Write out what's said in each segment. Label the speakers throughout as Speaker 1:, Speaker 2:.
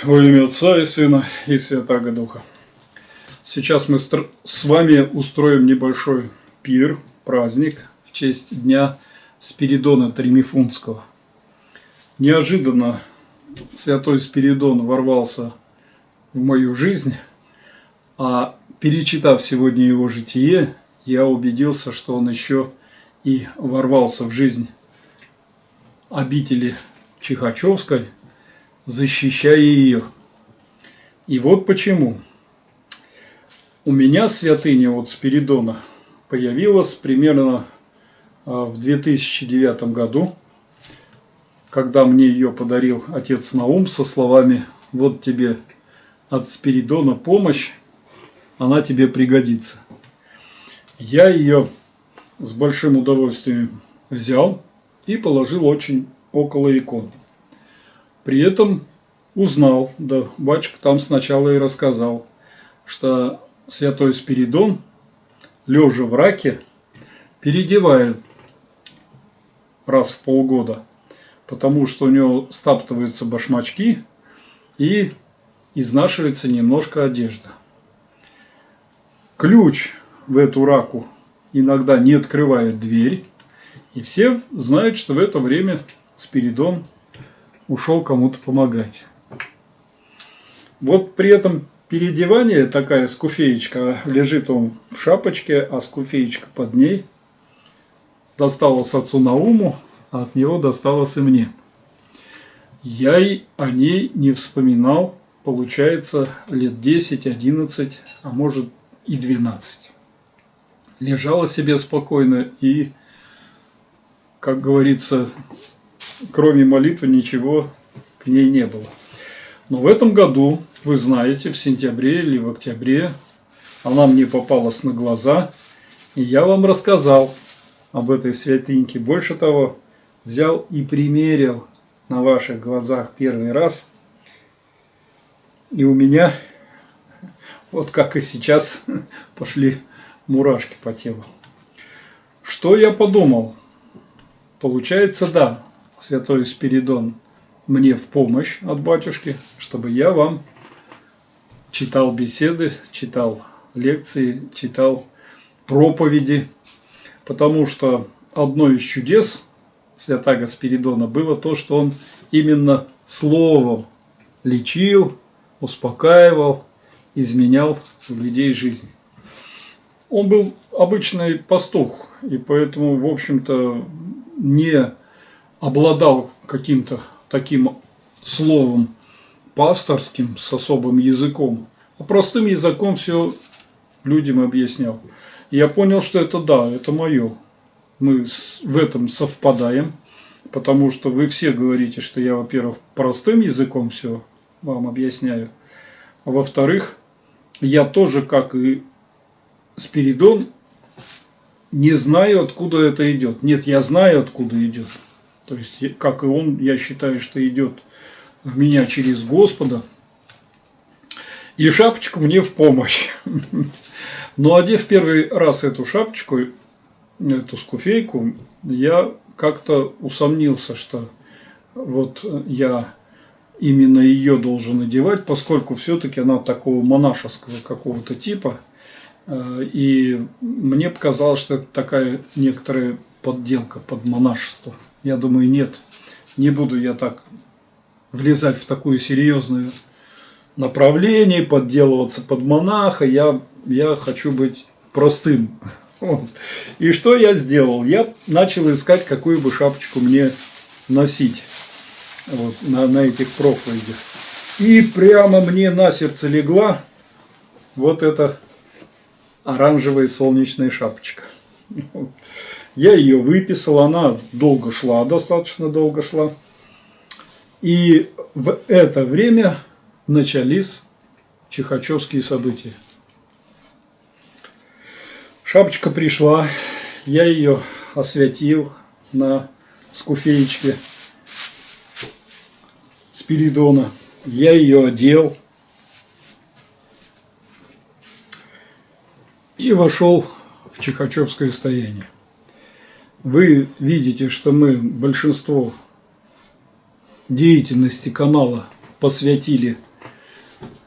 Speaker 1: Во имя Отца и Сына и Святаго Духа. Сейчас мы с вами устроим небольшой пир, праздник в честь дня Спиридона Тремифунтского. Неожиданно святой Спиридон ворвался в мою жизнь, а перечитав сегодня его житие, я убедился, что он еще и ворвался в жизнь обители Чихачевской, защищая ее. И вот почему. У меня святыня от Спиридона появилась примерно в 2009 году, когда мне ее подарил отец Наум со словами: «Вот тебе от Спиридона помощь, она тебе пригодится». Я ее с большим удовольствием взял и положил очень около икон. При этом узнал, да батюшка там сначала и рассказал, что святой Спиридон, лежа в раке, переодевает раз в полгода, потому что у него стаптываются башмачки и изнашивается немножко одежда. Ключ в эту раку иногда не открывает дверь, и все знают, что в это время Спиридон ушел кому-то помогать. Вот при этом переодевание, такая скуфеечка, лежит он в шапочке, а скуфеечка под ней, досталась отцу Науму, а от него досталось и мне. Я и о ней не вспоминал, получается, лет 10, 11, а может и 12. Лежала себе спокойно и, как говорится, кроме молитвы ничего к ней не было. Но в этом году, вы знаете, в сентябре или в октябре она мне попалась на глаза, и я вам рассказал об этой святыньке. Больше того, взял и примерил на ваших глазах первый раз, и у меня, вот как и сейчас, пошли мурашки по телу. Что я подумал? Получается, да, святой Спиридон мне в помощь от батюшки, чтобы я вам читал беседы, читал лекции, читал проповеди, потому что одно из чудес святаго Спиридона было то, что он именно словом лечил, успокаивал, изменял в людей жизнь. Он был обычный пастух, и поэтому, в общем-то, не обладал каким-то таким словом пасторским с особым языком, а простым языком все людям объяснял. И я понял, что это да, это мое. Мы в этом совпадаем, потому что вы все говорите, что я, во-первых, простым языком все вам объясняю, а во-вторых, я тоже, как и Спиридон, не знаю, откуда это идет. Нет, я знаю, откуда идет. То есть, как и он, я считаю, что идет в меня через Господа. И шапочку мне в помощь. Но одев первый раз эту шапочку, эту скуфейку, я как-то усомнился, что вот я именно ее должен надевать, поскольку все-таки она такого монашеского какого-то типа. И мне показалось, что это такая некоторая подделка под монашество. Я думаю, нет, не буду я так влезать в такое серьезное направление, подделываться под монаха. Я хочу быть простым. И что я сделал? Я начал искать, какую бы шапочку мне носить вот, на этих проповедях. И прямо мне на сердце легла вот эта оранжевая солнечная шапочка. Я ее выписал, она долго шла, достаточно долго шла. И в это время начались чихачевские события. Шапочка пришла, я ее освятил на скуфеечке Спиридона. Я ее одел и вошел в чихачевское стояние. Вы видите, что мы большинство деятельности канала посвятили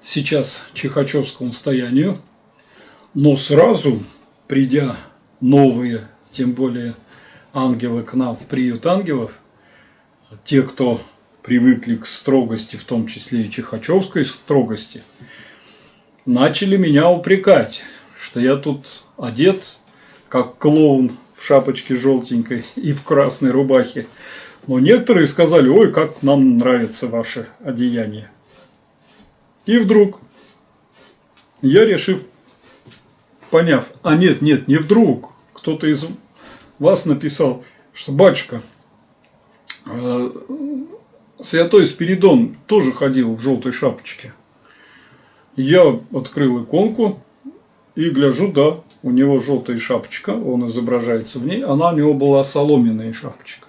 Speaker 1: сейчас чихачевскому стоянию, но сразу, придя новые, тем более ангелы к нам в приют ангелов, те, кто привыкли к строгости, в том числе и чихачевской строгости, начали меня упрекать, что я тут одет, как клоун в шапочке желтенькой и в красной рубахе. Но некоторые сказали: ой, как нам нравится ваше одеяние. И вдруг я, решив, поняв, нет, не вдруг, кто-то из вас написал, что батюшка, святой Спиридон тоже ходил в желтой шапочке. Я открыл иконку и гляжу, да, у него желтая шапочка, он изображается в ней, она у него была соломенная шапочка.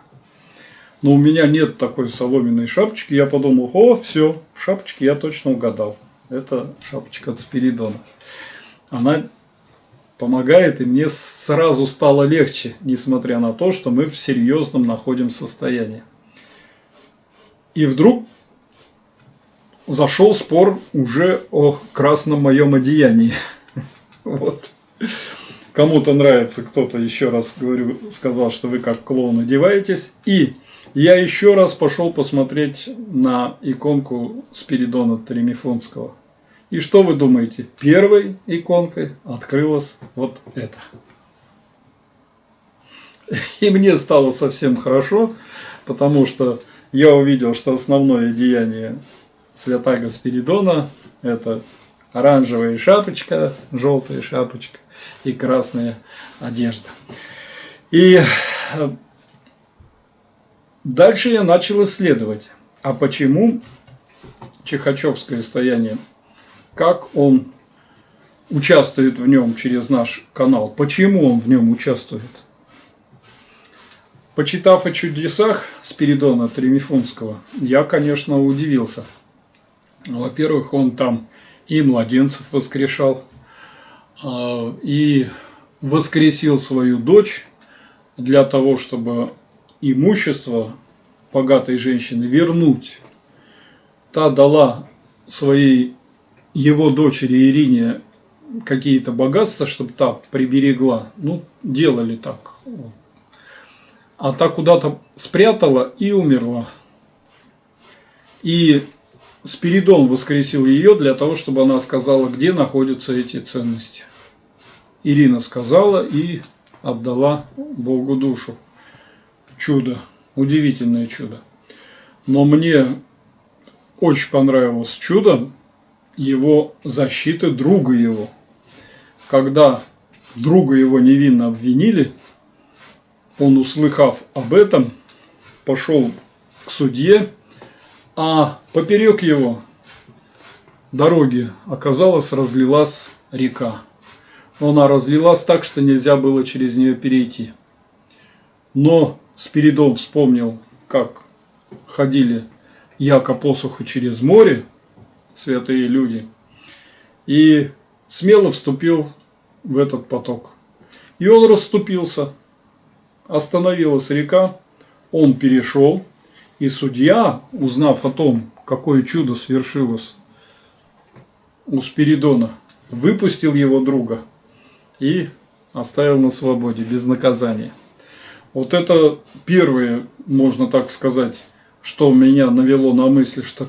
Speaker 1: Но у меня нет такой соломенной шапочки. Я подумал: о, все, в шапочке я точно угадал. Это шапочка от Спиридона. Она помогает, и мне сразу стало легче, несмотря на то, что мы в серьезном находим состоянии. И вдруг зашел спор уже о красном моем одеянии. Вот. Кому-то нравится, кто-то, еще раз говорю, сказал, что вы как клоун одеваетесь. И я еще раз пошел посмотреть на иконку Спиридона Тремифонского. И что вы думаете? Первой иконкой открылось вот это. И мне стало совсем хорошо, потому что я увидел, что основное деяние святаго Спиридона – это оранжевая шапочка, желтая шапочка и красная одежда. И дальше я начал исследовать, а почему чихачевское стояние, как он участвует в нем через наш канал, почему он в нем участвует. Почитав о чудесах Спиридона Тремифонского, я, конечно, удивился. Во-первых, он там и младенцев воскрешал, и воскресил свою дочь для того, чтобы имущество богатой женщины вернуть. Та дала его дочери Ирине какие-то богатства, чтобы та приберегла. Ну, делали так. А та куда-то спрятала и умерла. И Спиридон воскресил ее для того, чтобы она сказала, где находятся эти ценности. Ирина сказала и отдала Богу душу. Чудо, удивительное чудо. Но мне очень понравилось чудо его защиты друга его. Когда друга его невинно обвинили, он, услыхав об этом, пошел к судье, а поперек его дороги разлилась река. Она разлилась так, что нельзя было через нее перейти. Но Спиридон вспомнил, как ходили яко посуху через море святые люди, и смело вступил в этот поток. И он расступился. Остановилась река, он перешел, и судья, узнав о том, какое чудо свершилось у Спиридона, выпустил его друга и оставил на свободе, без наказания. Вот это первое, можно так сказать, что меня навело на мысль, что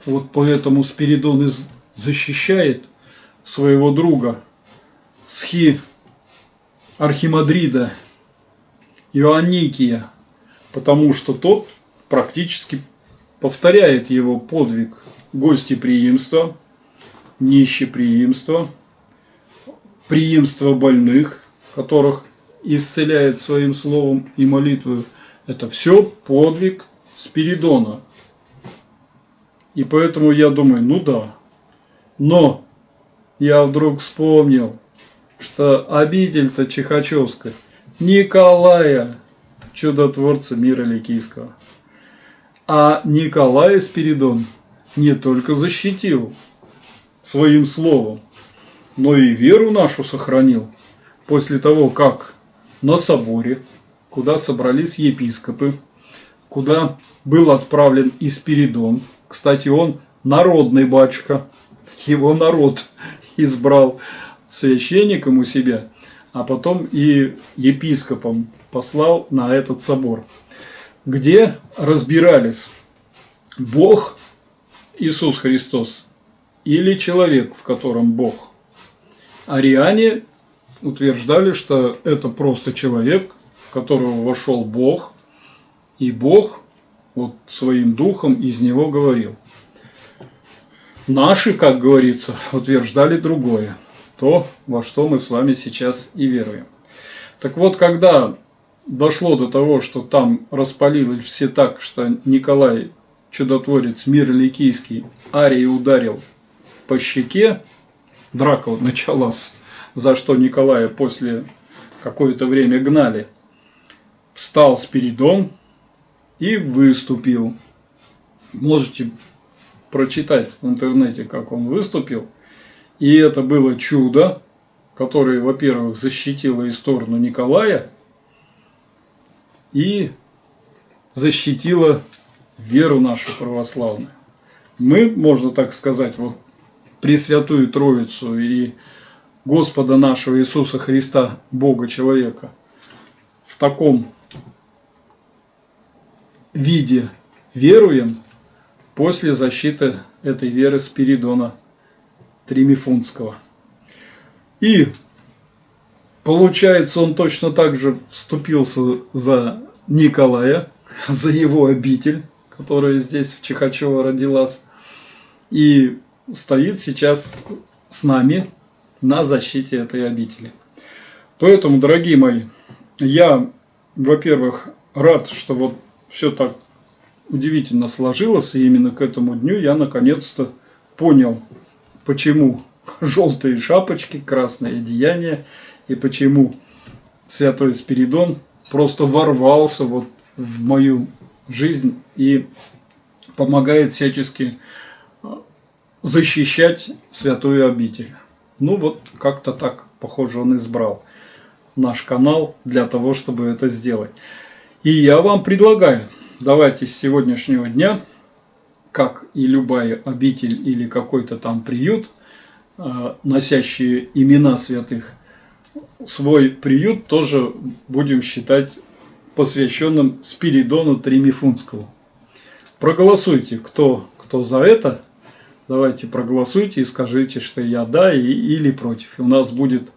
Speaker 1: вот поэтому Спиридон и защищает своего друга, архимандрита Иоанникия, потому что тот практически повторяет его подвиг гостеприимства, нищеприимства, приимства больных, которых исцеляет своим словом и молитвой. Это все подвиг Спиридона. И поэтому я думаю, ну да. Но я вдруг вспомнил, что обитель-то чихачевская Николая, чудотворца мира ликийского. А Николая Спиридон не только защитил своим словом, но и веру нашу сохранил. После того, как на соборе, куда собрались епископы, куда был отправлен и Спиридон, кстати, он народный батюшка, его народ избрал священником у себя, а потом и епископом послал на этот собор, где разбирались Бог Иисус Христос или человек, в котором Бог. Ариане утверждали, что это просто человек, в которого вошел Бог, и Бог вот своим духом из него говорил. Наши, как говорится, утверждали другое, то, во что мы с вами сейчас и веруем. Так вот, когда дошло до того, что там распалились все так, что Николай, чудотворец Мирликийский, Арии ударил по щеке, драка началась, за что Николая после какое-то время гнали, встал Спиридон и выступил. Можете прочитать в интернете, как он выступил. И это было чудо, которое, во-первых, защитило и сторону Николая, и защитило веру нашу православную. Мы, можно так сказать, вот Пресвятую Троицу и Господа нашего Иисуса Христа, Бога человека, в таком виде веруем после защиты этой веры Спиридона Тримифунтского. И получается, он точно так же вступился за Николая, за его обитель, которая здесь в Чихачево родилась, и стоит сейчас с нами на защите этой обители. Поэтому, дорогие мои, я, во-первых, рад, что вот все так удивительно сложилось, и именно к этому дню я наконец-то понял, почему желтые шапочки, красное одеяние, и почему святой Спиридон просто ворвался вот в мою жизнь и помогает всячески защищать святую обитель. Ну вот как-то так, похоже, он избрал наш канал для того, чтобы это сделать. И я вам предлагаю, давайте с сегодняшнего дня, как и любая обитель или какой-то там приют, носящие имена святых, свой приют тоже будем считать посвященным Спиридону Тримифунтскому. Проголосуйте, кто за это. Давайте проголосуйте и скажите, что я да или против. И у нас будет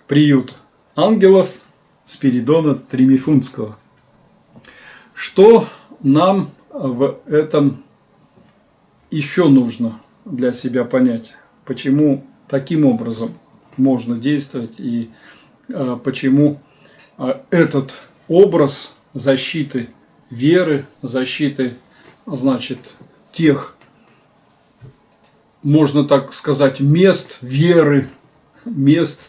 Speaker 1: приют ангелов Спиридона Тримифунтского. Что нам в этом еще нужно для себя понять? Почему таким образом можно действовать и почему этот образ защиты веры, защиты, значит, тех, можно так сказать, мест веры, мест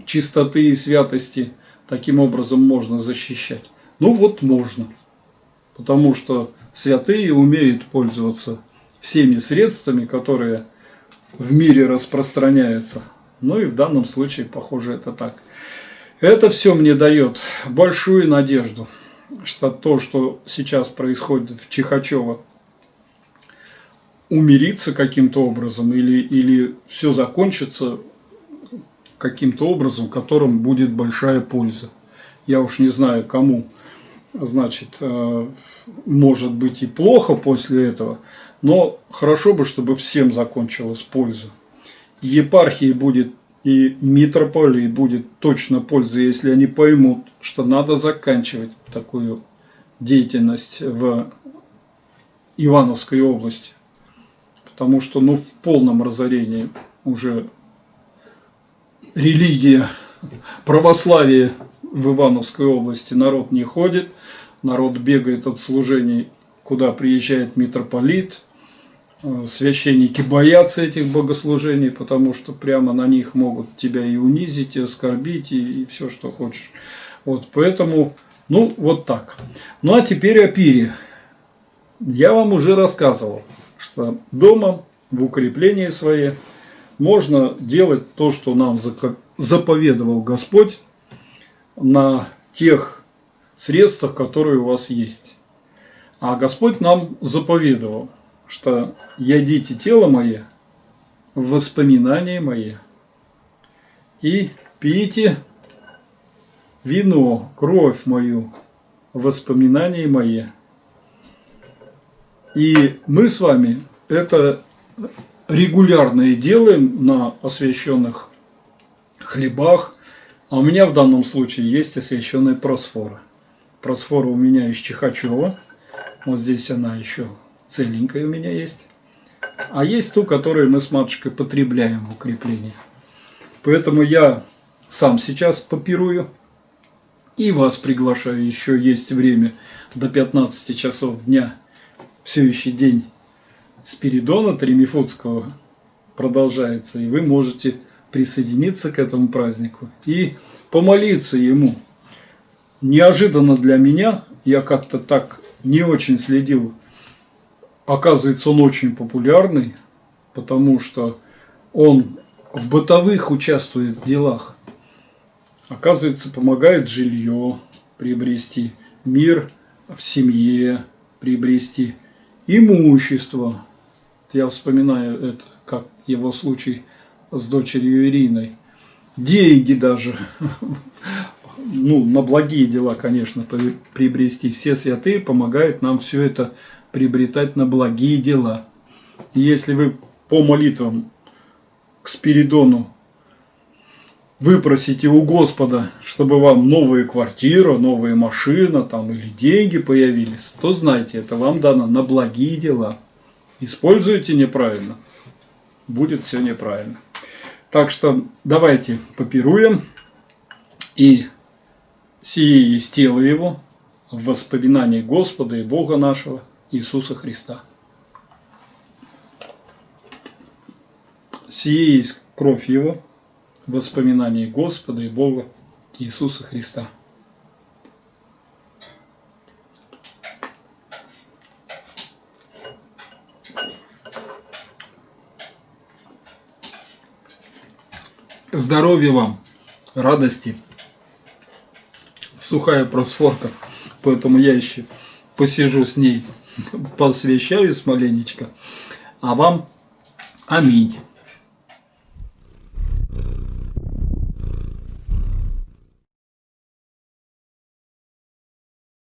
Speaker 1: чистоты и святости таким образом можно защищать? Ну вот можно, потому что святые умеют пользоваться всеми средствами, которые в мире распространяются. Ну и в данном случае, похоже, это так. Это все мне дает большую надежду, что то, что сейчас происходит в Чихачево, умирится каким-то образом или все закончится каким-то образом, которым будет большая польза. Я уж не знаю, кому, значит, может быть и плохо после этого, но хорошо бы, чтобы всем закончилась польза. Епархии будет и митрополии будет точно польза, если они поймут, что надо заканчивать такую деятельность в Ивановской области. Потому что в полном разорении уже религия, православие в Ивановской области. Народ не ходит, народ бегает от служений, куда приезжает митрополит. Священники боятся этих богослужений, потому что прямо на них могут тебя и унизить, и оскорбить, и все, что хочешь. Вот, поэтому, вот так. Ну, а теперь о пире. Я вам уже рассказывал, что дома, в укреплении свое, можно делать то, что нам заповедовал Господь, на тех средствах, которые у вас есть. А Господь нам заповедовал, что «ядите тело мое в воспоминания мои. И пейте вино, кровь мою, в воспоминания мои. И мы с вами это регулярно и делаем на освященных хлебах. А у меня в данном случае есть освященная просфора. Просфора у меня из Чихачева. Вот здесь она еще целенькая у меня есть. А есть ту, которую мы с матушкой потребляем в укреплении. Поэтому я сам сейчас попирую. И вас приглашаю. Еще есть время до 15 часов дня. Следующий день Спиридона Тремифунского продолжается. И вы можете присоединиться к этому празднику и помолиться ему. Неожиданно для меня, я как-то так не очень следил. Оказывается, он очень популярный, потому что он в бытовых участвует в делах. Оказывается, помогает жилье приобрести, мир в семье приобрести, имущество. Я вспоминаю это, как его случай с дочерью Ириной. Деньги даже. Ну, на благие дела, конечно, приобрести. Все святые помогают нам все это приобретать на благие дела. И если вы по молитвам к Спиридону выпросите у Господа, чтобы вам новая квартира, новая машина там, или деньги появились, то знайте, это вам дано на благие дела. Используйте неправильно, будет все неправильно. Так что давайте попируем. И сие есть тело Его в воспоминании Господа и Бога нашего Иисуса Христа. Сие есть кровь Его в воспоминании Господа и Бога Иисуса Христа. Здоровья вам, радости. Сухая просфорка, поэтому я еще посижу с ней, посвящаюсь маленечко. А вам аминь.